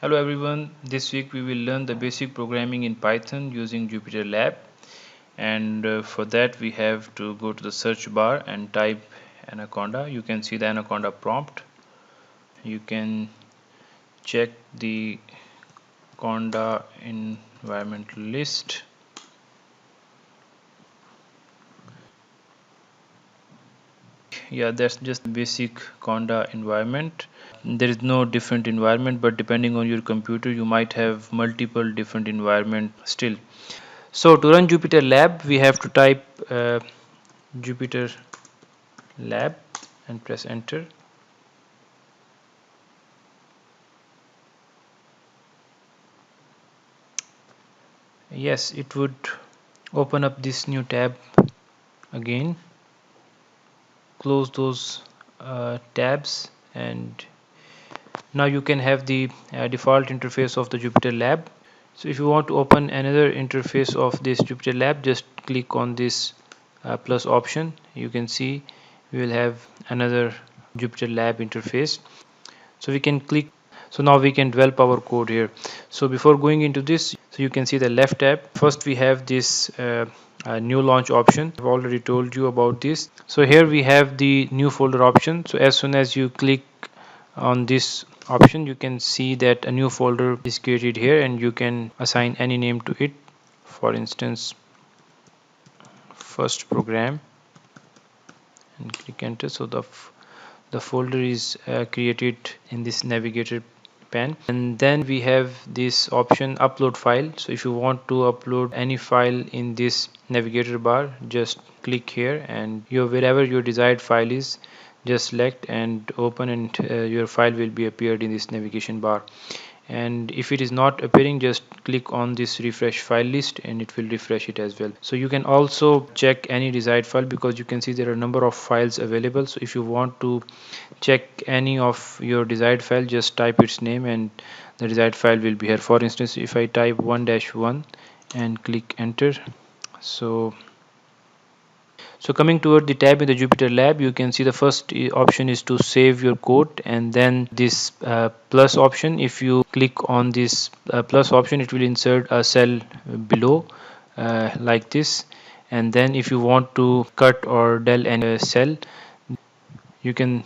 Hello everyone, this week we will learn the basic programming in Python using Jupyter Lab, and for that we have to go to the search bar and type Anaconda. You can see the Anaconda prompt. You can check the Conda environment list. Yeah, that's just the basic Conda environment. There is no different environment, but depending on your computer you might have multiple different environment still. So to run Jupyter Lab we have to type Jupyter Lab and press enter. Yes, it would open up this new tab again. Close those tabs, and now you can have the default interface of the Jupyter Lab. So if you want to open another interface of this Jupyter Lab, just click on this plus option. You can see we will have another Jupyter Lab interface. So we can click. So now we can develop our code here. So before going into this, so you can see the left tab. First we have this new launch option. I've already told you about this. So here we have the new folder option. So as soon as you click on this option, you can see that a new folder is created here, and you can assign any name to it. For instance, first program, and click enter. So the folder is created in this navigator pane, and then we have this option upload file. So if you want to upload any file in this navigator bar, just click here, and wherever your desired file is, just select and open, and your file will be appeared in this navigation bar. And if it is not appearing, just click on this refresh file list and it will refresh it as well. So you can also check any desired file, because you can see there are a number of files available. So if you want to check any of your desired file, just type its name and the desired file will be here. For instance, if I type 1-1 and click enter, so coming toward the tab in the Jupyter Lab, you can see the first option is to save your code, and then this plus option. If you click on this plus option, it will insert a cell below like this. And then if you want to cut or del any cell, you can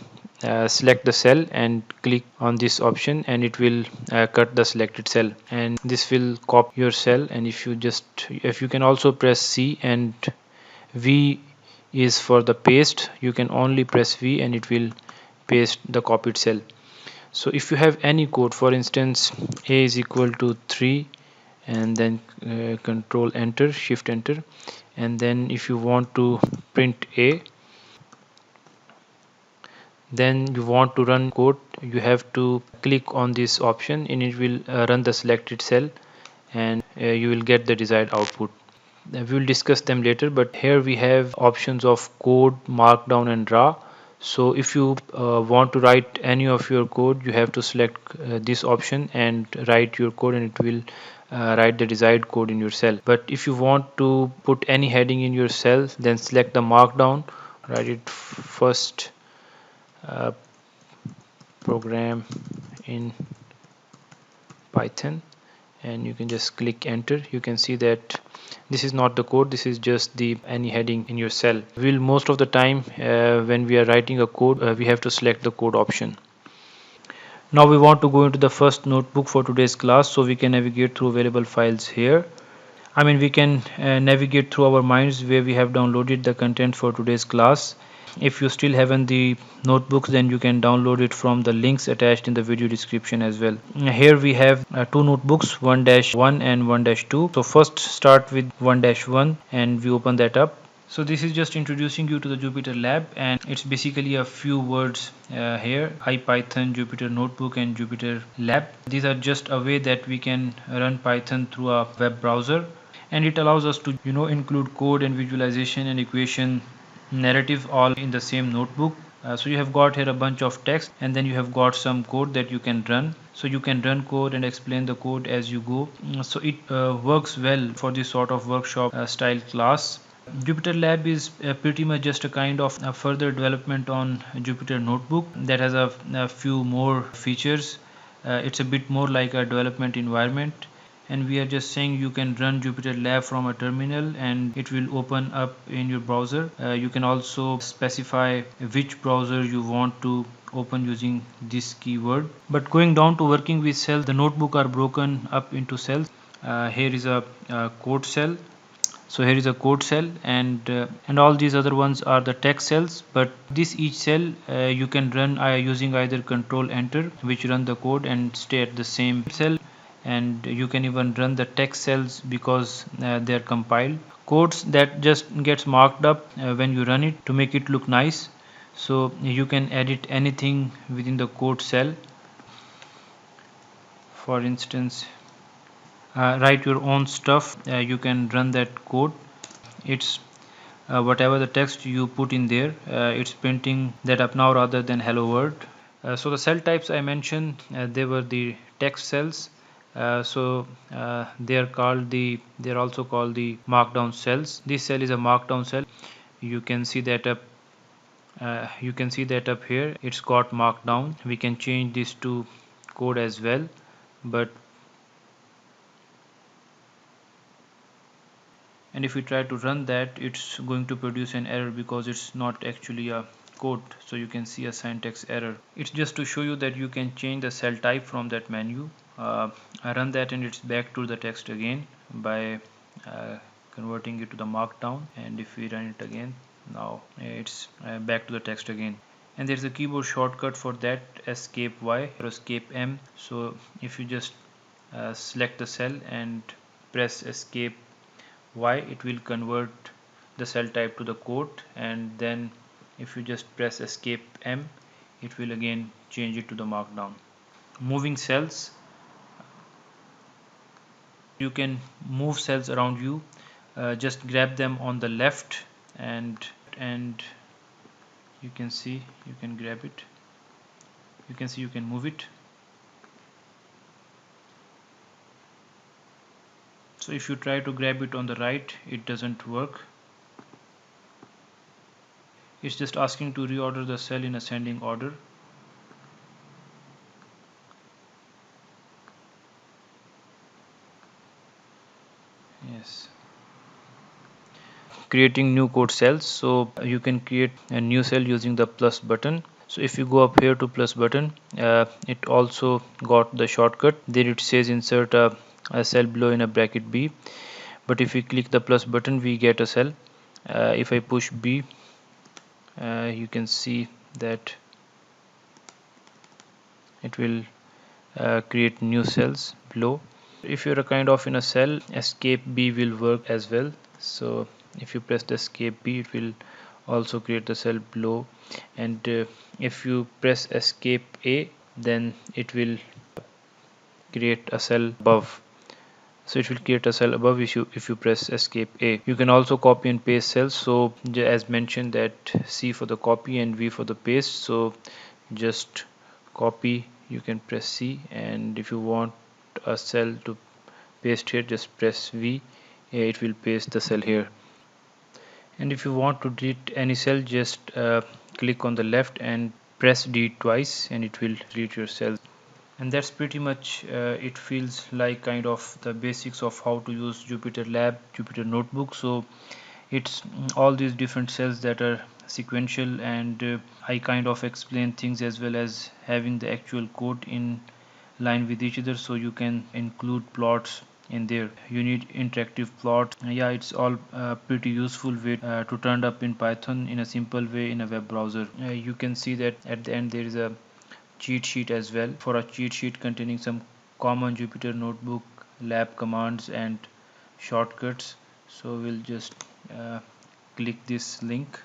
select the cell and click on this option, and it will cut the selected cell, and this will copy your cell. And if you can also press C, and V is for the paste. You can only press V and it will paste the copied cell. So if you have any code, for instance a is equal to 3, and then control enter, shift enter, and then if you want to print a, then you want to run code, you have to click on this option, and it will run the selected cell, and you will get the desired output. We will discuss them later, but here we have options of code, markdown and raw. So if you want to write any of your code, you have to select this option and write your code, and it will write the desired code in your cell. But if you want to put any heading in your cell, then select the markdown, write it first program in Python, and you can just click enter. You can see that this is not the code, this is just the any heading in your cell. Most of the time when we are writing a code, we have to select the code option. Now we want to go into the first notebook for today's class, so we can navigate through available files here. We can navigate through our minds where we have downloaded the content for today's class. If you still haven't the notebooks, then you can download it from the links attached in the video description as well. Here we have two notebooks, 1-1 and 1-2. So first start with 1-1 and we open that up. So this is just introducing you to the Jupyter Lab, and it's basically a few words here: IPython, Jupyter Notebook and Jupyter Lab. These are just a way that we can run Python through a web browser, and it allows us to include code and visualization and equation narrative all in the same notebook. So you have got here a bunch of text, and then you have got some code that you can run. So you can run code and explain the code as you go. So it works well for this sort of workshop style class. Jupyter Lab is pretty much just a kind of further development on Jupyter Notebook that has a few more features. It's a bit more like a development environment, and we are just saying you can run Jupyter Lab from a terminal and it will open up in your browser. You can also specify which browser you want to open using this keyword. But going down to working with cells, the notebook are broken up into cells. Here is a code cell. So here is a code cell, and all these other ones are the text cells. But this each cell you can run using either control enter, which run the code and stay at the same cell, and you can even run the text cells because they are compiled. Codes that just gets marked up when you run it to make it look nice. So you can edit anything within the code cell. For instance, write your own stuff. You can run that code. It's whatever the text you put in there, it's printing that up now rather than hello world. So the cell types I mentioned, they were the text cells. They're also called the markdown cells. This cell is a markdown cell. You can see that up here. It's got markdown. We can change this to code as well, but and if we try to run that, it's going to produce an error because it's not actually a code. So you can see a syntax error. It's just to show you that you can change the cell type from that menu. I run that and it's back to the text again by converting it to the markdown, and if we run it again, now it's back to the text again. And there's a keyboard shortcut for that, escape Y or escape M. So if you just select the cell and press escape Y, it will convert the cell type to the code, and then if you just press escape M, it will again change it to the markdown. Moving cells, you can move cells around you. Just grab them on the left, and you can see you can grab it. You can see you can move it. So if you try to grab it on the right, it doesn't work. It's just asking to reorder the cell in ascending order. Yes. Creating new code cells. So you can create a new cell using the plus button. So if you go up here to plus button, it also got the shortcut. There it says insert a cell below in a bracket B. But if we click the plus button, we get a cell. If I push B, you can see that it will create new cells below. If you're a kind of in a cell, escape B will work as well. So if you press the escape B, it will also create the cell below, and if you press escape A, then it will create a cell above. So it will create a cell above if you press escape A. You can also copy and paste cells. So as mentioned, that C for the copy and V for the paste. So just copy, you can press C, and if you want a cell to paste here, just press V. It will paste the cell here. And if you want to delete any cell, just click on the left and press delete twice, and it will delete your cell. And that's pretty much it. Feels like kind of the basics of how to use Jupyter Lab, Jupyter Notebook. So it's all these different cells that are sequential, and I kind of explain things as well as having the actual code in line with each other, so you can include plots in there. You need interactive plots. Yeah, it's all pretty useful way to turn up in Python in a simple way in a web browser. You can see that at the end there is a cheat sheet as well, for a cheat sheet containing some common Jupyter Notebook lab commands and shortcuts. So we'll just click this link.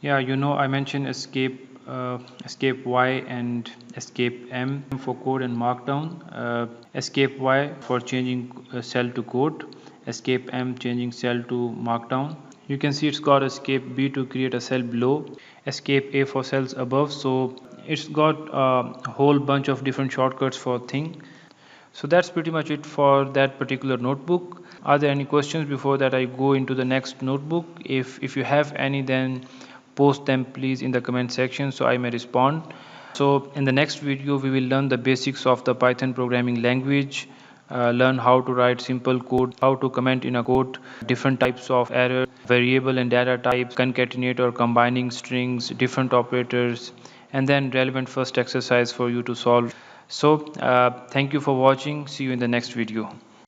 Yeah, I mentioned escape Y and escape M for code and markdown. Escape Y for changing cell to code. Escape M changing cell to markdown. You can see it's got escape B to create a cell below. Escape A for cells above. So it's got a whole bunch of different shortcuts for thing. So that's pretty much it for that particular notebook. Are there any questions before that I go into the next notebook? If you have any, then post them please in the comment section so I may respond. So in the next video we will learn the basics of the Python programming language, learn how to write simple code, how to comment in a code, different types of error, variable and data types, concatenate or combining strings, different operators, and then relevant first exercise for you to solve. So thank you for watching. See you in the next video.